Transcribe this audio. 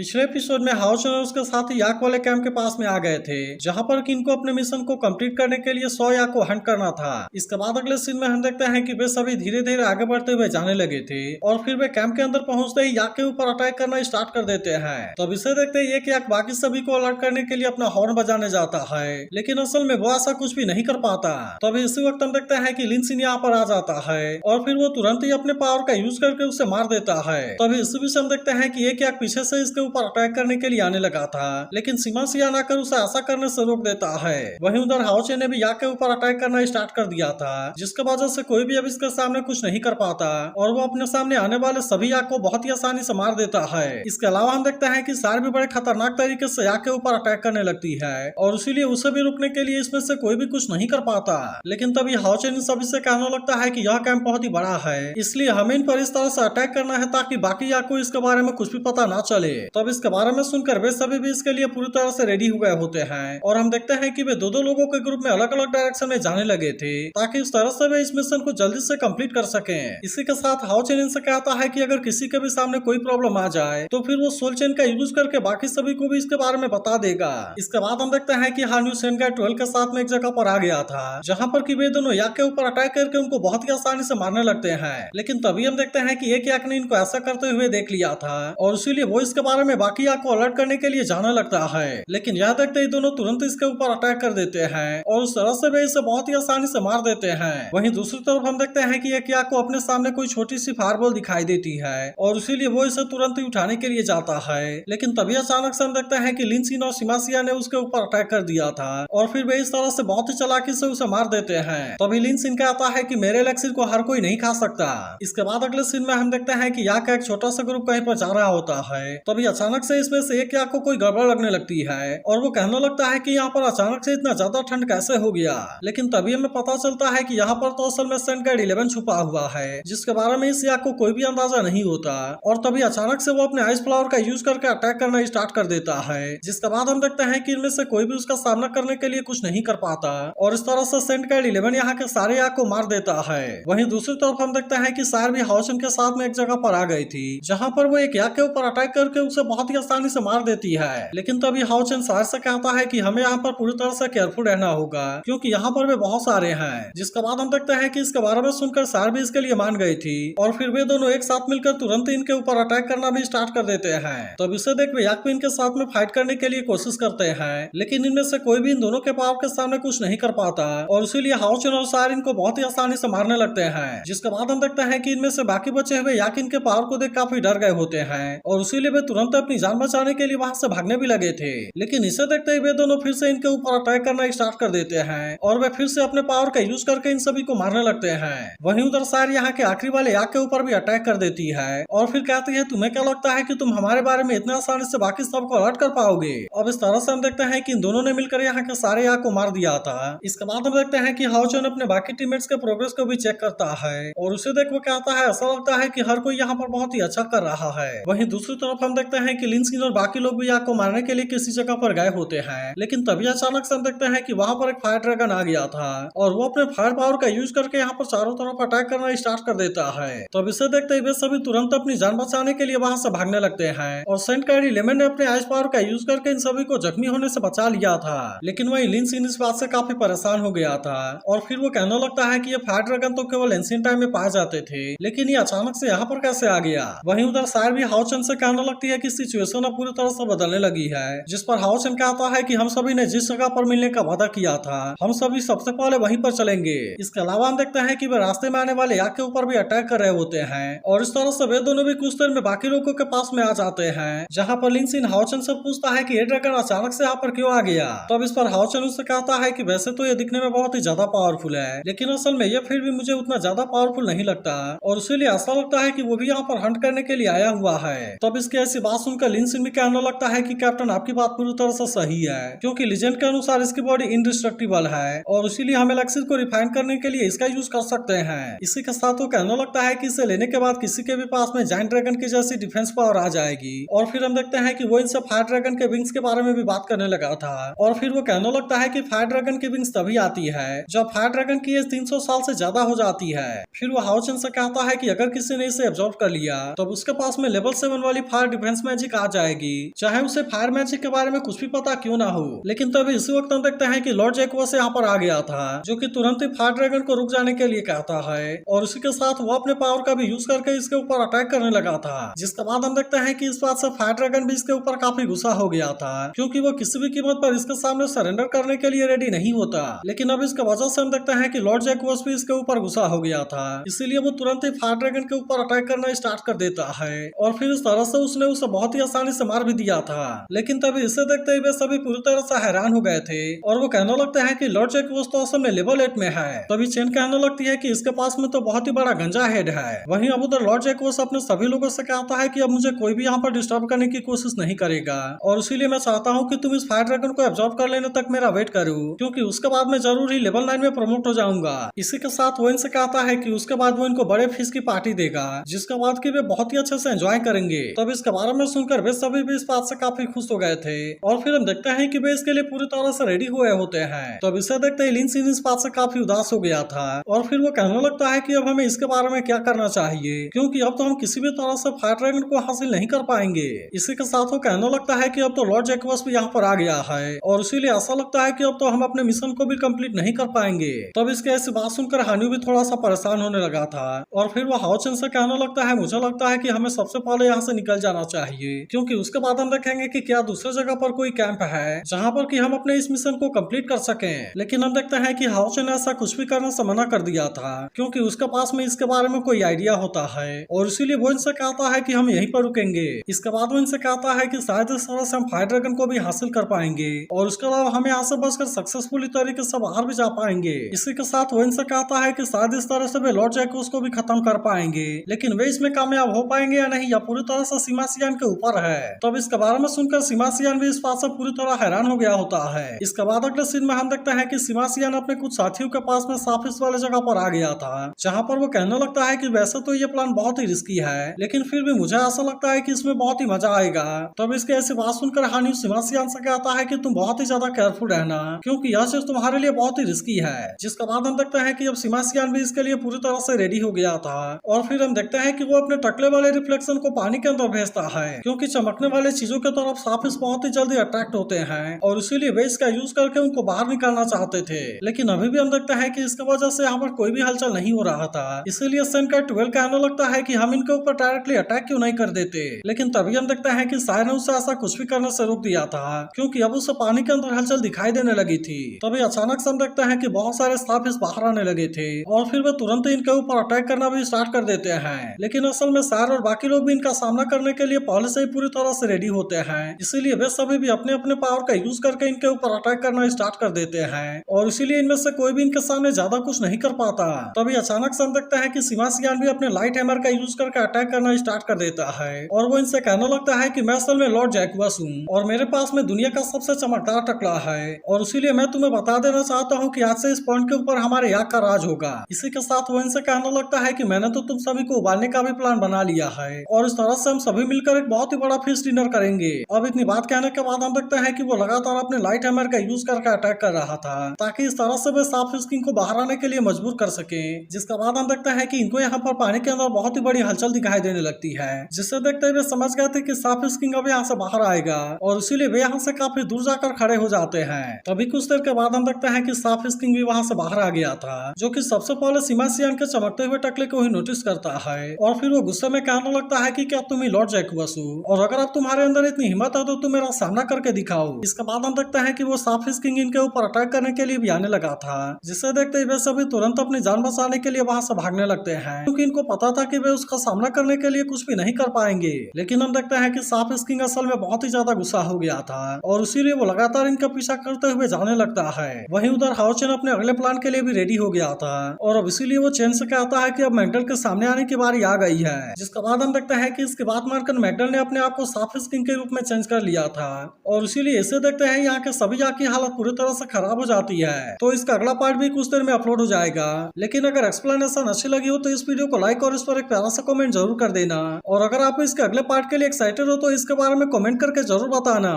पिछले एपिसोड में हाउस और उसके साथी याक वाले कैंप के पास में आ गए थे, जहां पर कि इनको अपने मिशन को कंप्लीट करने के लिए 100 याक को हंट करना था। इसके बाद अगले सीन में हम देखते हैं कि वे सभी धीरे धीरे आगे बढ़ते हुए जाने लगे थे और फिर वे कैंप के अंदर पहुंचते ही याक के ऊपर अटैक करना स्टार्ट कर देते हैं। तब इसे देखते ही एक याक बाकी सभी को अलर्ट करने के लिए अपना हॉर्न बजाने जाता है, लेकिन असल में वो ऐसा कुछ भी नहीं कर पाता। तभी इसी वक्त हम देखते हैं कि लिनसिन यहाँ पर आ जाता है और फिर वो तुरंत ही अपने पावर का यूज करके उसे मार देता है। तभी इसी बीच हम देखते हैं कि एक याक पीछे से इसके ऊपर अटैक करने के लिए आने लगा था, लेकिन सीमा सियान आकर उसे ऐसा करने से रोक देता है। वहीं उधर हाओचे ने भी याक के ऊपर अटैक करना स्टार्ट कर दिया था, जिसके वजह से कोई भी अब इसके सामने कुछ नहीं कर पाता और वो अपने सामने आने वाले सभी याक को बहुत ही आसानी से मार देता है। इसके अलावा हम देखते हैं कि सार भी बड़े खतरनाक तरीके से याक के ऊपर अटैक करने लगती है और इसीलिए उसे भी रुकने के लिए इसमें से कोई भी कुछ नहीं कर पाता। लेकिन तभी हाओचे इन सभी से कहने लगता है कि यह कैंप बहुत ही बड़ा है, इसलिए हमें इन पर इस तरह से अटैक करना है ताकि बाकी याक को इसके बारे में कुछ भी पता ना चले। तब इसके बारे में सुनकर वे सभी भी इसके लिए पूरी तरह से रेडी हो गए होते हैं और हम देखते हैं कि वे दो लोगों के ग्रुप में अलग अलग डायरेक्शन में जाने लगे थे ताकि इस तरह से वे इस मिशन को जल्दी से कंप्लीट कर सकें। इसी के साथ हाओ चेन इनसे कहता है कि अगर किसी के भी सामने कोई प्रॉब्लम आ जाए तो फिर वो सोल चेन का यूज करके बाकी सभी को भी इसके बारे में बता देगा। इसके बाद हम देखते हैं कि हान्यू सेनगाई 12 के साथ में एक जगह पर आ गया था, जहाँ पर कि वे दोनों याक के ऊपर अटैक करके उनको बहुत ही आसानी से मारने लगते हैं। लेकिन तभी हम देखते हैं कि एक याक ने इनको ऐसा करते हुए देख लिया था और इसीलिए वो इसके बारे में बाकी याक को अलर्ट करने के लिए जाने लगता है। लेकिन यह देखते ही दोनों तुरंत इसके ऊपर अटैक कर देते हैं और उस तरह से वे इसे बहुत ही आसानी से मार देते हैं। वहीं दूसरी तरफ हम देखते हैं कि एक याक को अपने सामने कोई छोटी सी फायरबॉल दिखाई देती है और इसीलिए वो इसे तुरंत ही उठाने के लिए जाता है। लेकिन तभी अचानक से हम देखते हैं कि लिनसिन और सिमासिया ने उसके ऊपर अटैक कर दिया था और फिर वे इस तरह से बहुत ही चालाकी से उसे मार देते हैं। तभी लिनसिन कहता है कि मेरे एलेक्सिर को हर कोई नहीं खा सकता। इसके बाद अगले सीन में हम देखते हैं कि याक का एक छोटा सा ग्रुप कहीं पर जा रहा होता है। तभी अचानक से इसमें से एक याक को कोई गड़बड़ लगने लगती है और वो कहने लगता है कि यहाँ पर अचानक से इतना ज्यादा ठंड कैसे हो गया। लेकिन तभी हमें पता चलता है कि यहाँ पर तो असल में सेंटगार्ड 11 छुपा हुआ है, जिसके बारे में इस याक को कोई भी अंदाजा नहीं होता। और तभी अचानक से वो अपने आइस फ्लावर का यूज करके अटैक करना स्टार्ट कर देता है, जिसके बाद हम देखते हैं कि इनमें से कोई भी उसका सामना करने के लिए कुछ नहीं कर पाता और इस तरह से सेंटगार्ड 11 यहाँ के सारे याक को मार देता है। वहीं दूसरी तरफ हम देखते हैं कि सार भी हाउसन के साथ में एक जगह पर आ गई थी, जहाँ पर वो एक याक के ऊपर अटैक करके उसे बहुत ही आसानी से मार देती है। लेकिन तभी हाउचन सार से कहता है कि हमें यहाँ पर पूरी तरह से केयरफुल रहना होगा क्योंकि यहाँ पर वे बहुत सारे हैं। जिसके बाद हम देखते हैं कि इसके बारे में सुनकर सार भी इसके लिए मान गई थी और फिर वे दोनों एक साथ मिलकर तुरंत इनके ऊपर अटैक करना भी स्टार्ट कर देते हैं। तब इसे देख वे याक भी इनके साथ में फाइट करने के लिए कोशिश करते हैं, लेकिन इनमें से कोई भी इन दोनों के पावर के सामने कुछ नहीं कर पाता और इसीलिए हाउचन और सार इनको बहुत ही आसानी से मारने लगते हैं। जिसके बाद हम देखते हैं कि इनमें से बाकी बचे हुए याक इनके पावर को देख काफी डर गए होते हैं और इसीलिए वे तुरंत अपनी जान बचाने के लिए वहां से भागने भी लगे थे। लेकिन इसे देखते ही वे दोनों फिर से इनके ऊपर अटैक करना स्टार्ट कर देते हैं और वे फिर से अपने पावर का यूज करके इन सभी को मारने लगते हैं। वहीं उधर सार यहाँ के आखिरी वाले याक के ऊपर भी अटैक कर देती है और फिर कहती है तुम्हें क्या लगता है कि तुम हमारे बारे में इतना आसानी से बाकी सबको अलर्ट कर पाओगे। अब इस तरह से हम देखते हैं कि इन दोनों ने मिलकर यहाँ के सारे याक को मार दिया था। इसके बाद हम देखते हैं कि हाउचन अपने बाकी टीममेट्स के प्रोग्रेस को भी चेक करता है और उसे देख वो कहता है ऐसा लगता है कि हर कोई यहाँ पर बहुत ही अच्छा कर रहा है। वहीं दूसरी तरफ हम देखते हैं कि लिनसिन और बाकी लोग भी याक को मारने के लिए किसी जगह पर गए होते हैं, लेकिन तभी अचानक से हम देखते हैं कि वहां पर एक फायर ड्रैगन आ गया था और वो अपने फायर पावर का यूज करके यहाँ पर चारों तरफ अटैक करना स्टार्ट कर देता है। तब इसे देखते ही वे सभी तुरंत अपनी जान बचाने के लिए वहां से भागने लगते हैं और सेंटगार्ड 11 ने अपने आइस पावर का यूज करके इन सभी को जख्मी होने से बचा लिया था। लेकिन वही लिनसिन इस बात से काफी परेशान हो गया था और फिर वो कहने लगता है कि ये फायर ड्रैगन तो केवल एंशिएंट टाइम में पाए जाते थे, लेकिन ये अचानक से यहाँ पर कैसे आ गया। वहीं उधर सार भी हाउचन से कहने लगती है कि सिचुएशन अब पूरी तरह से बदलने लगी है, जिस पर हाउचन कहता है कि हम सभी ने जिस जगह पर मिलने का वादा किया था हम सभी सबसे पहले वहीं पर चलेंगे। इसके अलावा हम देखते हैं कि वे रास्ते में आने वाले याक के ऊपर भी अटैक कर रहे होते हैं और इस तरह से वे दोनों भी कुछ देर में बाकी लोगों के पास में आ जाते हैं, जहाँ पर लिनसिन हाउचन से पूछता है कि ये ड्रैगन अचानक से यहाँ पर क्यों आ गया। तब इस पर हाउचन उससे कहता है कि वैसे तो ये दिखने में बहुत ही ज्यादा पावरफुल है, लेकिन असल में ये फिर भी मुझे उतना ज्यादा पावरफुल नहीं लगता और इसीलिए ऐसा लगता है कि वो भी यहाँ पर हंट करने के लिए आया हुआ है। तब इसकी ऐसी बात सुनकर लिनसिन भी कहने लगता है कि कैप्टन आपकी बात पूरी तरह से सही है, क्योंकि लीजेंड के अनुसार इसकी बॉडी इंडिस्ट्रक्टिबल है और इसीलिए हम एलेक्सिर को रिफाइन करने के लिए इसका यूज कर सकते हैं। इसी के साथ वो कहने लगता है कि इसे लेने के बाद किसी के भी पास में जायंट ड्रैगन की जैसी डिफेंस पावर आ जाएगी और फिर हम देखते हैं कि वो इनसे फायर ड्रैगन के विंग्स के बारे में भी बात करने लगा था और फिर वो कहने लगता है कि फायर ड्रैगन की विंग्स तभी आती है जब फायर ड्रैगन की एज 300 साल से ज्यादा हो जाती है। फिर वो हाउचन से कहता है कि अगर किसी ने इसे एब्जॉर्ब कर लिया तब उसके पास में लेवल 7 वाली फायर डिफेंस मैजिक आ जाएगी, चाहे उसे फायर मैजिक के बारे में कुछ भी पता क्यों ना हो। लेकिन तभी इसी वक्त हम देखते हैं कि लॉर्ड जैक्वस यहाँ पर आ गया था, जो कि तुरंत ही फायर ड्रैगन को रुक जाने के लिए कहता है और उसी के साथ वो अपने पावर का भी यूज करके इसके ऊपर अटैक करने लगा था। जिसके बाद हम देखते हैं कि इस बात से फायर ड्रैगन भी इसके ऊपर काफी गुस्सा हो गया था, क्योंकि वो किसी भी कीमत पर इसके सामने सरेंडर करने के लिए रेडी नहीं होता। लेकिन अब इसके वजह से हम देखते हैं कि लॉर्ड जैक्वस भी इसके ऊपर गुस्सा हो गया था, इसीलिए वो तुरंत ही फायर ड्रैगन के ऊपर अटैक करना स्टार्ट कर देता है और फिर इस तरह से उसने उसे बहुत ही आसानी से मार भी दिया था। लेकिन तभी इसे देखते हुए सभी पूरी तरह से हैरान हो गए थे और वो कहने लगते हैं कि लॉर्ड जैक्वस तो असल में लेवल 8 में है। तभी चेन कहने लगती है कि इसके पास में तो बहुत ही बड़ा गंजा हेड है। वहीं अब उधर लॉर्ड जैक्वस अपने सभी लोगों से कहता है कि अब मुझे कोई भी यहाँ पर डिस्टर्ब करने की कोशिश नहीं करेगा और इसीलिए मैं चाहता हूँ कि तुम इस फायर ड्रैगन को एब्जॉर्ब कर लेने तक मेरा वेट करो, क्योंकि उसके बाद मैं जरूर ही लेवल 9 में प्रमोट हो जाऊंगा। इसी के साथ वो इनसे कहता है कि उसके बाद वो इनको बड़े फीस की पार्टी देगा, जिसके बाद की वे बहुत ही अच्छे से एंजॉय करेंगे। तब इसके बारे में सुनकर वे सभी भी इस बात से काफी खुश हो गए थे और फिर हम देखते हैं कि वे इसके लिए पूरी तरह से रेडी हुए होते हैं। तब इसे देखते ही लिन सिन इस बात से काफी उदास हो गया था और फिर वो कहने लगता है कि अब हमें इसके बारे में क्या करना चाहिए, क्योंकि अब तो हम किसी भी तरह से फायर ड्रैगन को हासिल नहीं कर पाएंगे। इसी के साथ वो कहने लगता है कि अब तो लॉर्ड जैक्वस भी यहाँ पर आ गया है और इसीलिए ऐसा लगता है कि अब तो हम अपने मिशन को भी कंप्लीट नहीं कर पाएंगे। तब इसके ऐसी बात सुनकर हान्यू भी थोड़ा सा परेशान होने लगा था और फिर वो हाओचन से कहने लगता है मुझे लगता है कि हमें सबसे पहले यहाँ से निकल जाना चाहिए, क्योंकि उसके बाद हम देखेंगे कि क्या दूसरे जगह पर कोई कैंप है जहाँ पर कि हम अपने इस मिशन को कंप्लीट कर सकें। लेकिन हम देखते हैं कि हाओचन ने ऐसा कुछ भी करने से मना कर दिया था, क्योंकि उसके पास में इसके बारे में कोई आइडिया होता है और इसीलिए वो इनसे कहता है कि हम यहीं पर रुकेंगे। इसके बाद वो इनसे कहता है कि शायद इस तरह से हम फायर ड्रैगन को भी हासिल कर पाएंगे और उसके अलावा हमें यहाँ से बचकर सक्सेसफुली तरीके से बाहर भी जा पाएंगे। इसी के साथ वो इनसे कहता है कि शायद इस तरह से वे लॉर्ड जैक्वस को भी खत्म कर पाएंगे, लेकिन वे इसमें कामयाब हो पाएंगे या नहीं या पूरी तरह से सीमासियान के ऊपर है। तब इसके बारे में सुनकर सीमासियान भी इस बात से पूरी तरह हैरान हो गया होता है। इसके बाद अगले सीन में हम देखते हैं कि सीमासियान अपने कुछ साथियों के पास में साफिस वाले जगह पर आ गया था, जहाँ पर वो कहने लगता है कि वैसे तो ये प्लान बहुत ही रिस्की है, लेकिन फिर भी मुझे ऐसा लगता है कि इसमें बहुत ही मजा आएगा। तब इसके ऐसी बात सुनकर हान्यू सीमासियान से कहता है कि तुम बहुत ही ज्यादा केयरफुल रहना, क्योंकि यह चीज तुम्हारे लिए बहुत ही रिस्की है। जिसके बाद हम देखते हैं कि अब सीमासियान भी इसके लिए पूरी तरह से रेडी हो गया था और फिर हम देखते हैं कि वो अपने टकले वाले रिफ्लेक्शन को पानी के अंदर भेजता है, क्योंकि चमकने वाले चीजों की तरफ साफिस बहुत ही जल्दी अट्रैक्ट होते हैं और इसीलिए वे इसका यूज करके उनको बाहर निकालना चाहते थे। लेकिन अभी भी हम देखते हैं कि इसकी वजह से यहाँ पर कोई भी हलचल नहीं हो रहा था, इसीलिए सेंका 12 कहने लगता है कि हम इनके ऊपर डायरेक्टली अटैक क्यों नहीं कर देते। लेकिन तभी हम देखते हैं कि साय ने उसे ऐसा कुछ भी करने से रोक दिया था, क्योंकि अब उसे पानी के अंदर हलचल दिखाई देने लगी थी। तभी अचानक से हम देखते हैं कि बहुत सारे साफिस बाहर आने लगे थे और फिर वे तुरंत ही इनके ऊपर अटैक करना भी स्टार्ट कर देते हैं। लेकिन असल में सार और बाकी लोग भी इनका सामना करने के लिए पहले से ही पूरी तरह से रेडी होते हैं, इसीलिए वे सभी भी अपने अपने पावर का यूज करके इनके ऊपर अटैक करना स्टार्ट कर देते हैं और इसीलिए इनमें से कोई भी इनके सामने ज्यादा कुछ नहीं कर पाता। तभी अचानक से हम देखते हैं कि सीमासियान भी अपने लाइट हैमर का यूज करके अटैक करना स्टार्ट कर देता है और वो इनसे कहने लगता है कि मैं असल में लॉर्ड जैक्वस हूँ और मेरे पास में दुनिया का सबसे चमकदार टकला है और इसीलिए मैं तुम्हें बता देना चाहता हूँ कि आज से इस पॉइंट के ऊपर हमारे याक का राज होगा। इसी के साथ वो इनसे कहने लगता है कि मैंने तो तुम सभी को उबालने का भी प्लान बना लिया है और इस तरह से हम सभी मिलकर एक बहुत ही बड़ा फिश डिनर करेंगे। अब इतनी बात कहने के बाद हम देखते हैं कि वो लगातार अपने लाइट हैमर का यूज करके अटैक कर रहा था, ताकि इस तरह से वे साफिस किंग को बाहर आने के लिए मजबूर कर सके। जिसके बाद हम देखते हैं कि इनको यहाँ पर पानी के अंदर बहुत ही बड़ी हलचल दिखाई देने लगती है, जिससे देखते हुए समझ गए थे कि साफिस किंग अब यहाँ से बाहर आएगा और इसीलिए वे यहाँ से काफी दूर जाकर खड़े हो जाते हैं। तभी कुछ देर के बाद हम देखते हैं कि साफिस किंग भी वहाँ से बाहर आ गया था, जो कि सबसे पहले सीमासियान के चमकते हुए टकले को ही नोटिस करता है और फिर वो गुस्से में कहने लगता है कि क्या तुम ही लॉर्ड जैक्वस हो और अगर अब तुम्हारे अंदर इतनी हिम्मत है तो तुम मेरा सामना करके दिखाओ। इसके बाद हम देखते हैं कि वो साफिस किंग इनके ऊपर अटैक करने के लिए भी आने लगा था, जिससे देखते हुए सभी तुरंत अपनी जान बचाने के लिए वहाँ से भागने लगते हैं, क्योंकि इनको पता था कि वे उसका सामना करने के लिए कुछ भी नहीं कर पाएंगे। लेकिन हम देखते हैं कि साफिस किंग असल में बहुत ही ज्यादा गुस्सा हो गया था और इसीलिए वो लगातार इनका पीछा करते हुए जाने लगता है। वहीं उधर हाओचन अपने अगले प्लान के लिए भी रेडी हो गया था और अब इसीलिए वो चेन से कहता है कि अब मैगडल के सामने आने की बारी आ गई है। जिसके बाद हम देखते हैं कि इसकी बात मानकर मैगडल ने अपने आप को साफिस किंग के रूप में चेंज कर लिया था और इसीलिए इसे देखते हैं यहाँ के सभी याक की हालत पूरी तरह से खराब हो जाती है। तो इसका अगला पार्ट भी कुछ देर में अपलोड हो जाएगा। लेकिन अगर एक्सप्लेनेशन अच्छी लगी हो तो इस वीडियो को लाइक और इस पर एक प्यारा सा कमेंट जरूर कर देना और अगर आप इसके अगले पार्ट के लिए एक्साइटेड हो तो इसके बारे में कमेंट करके जरूर बताना।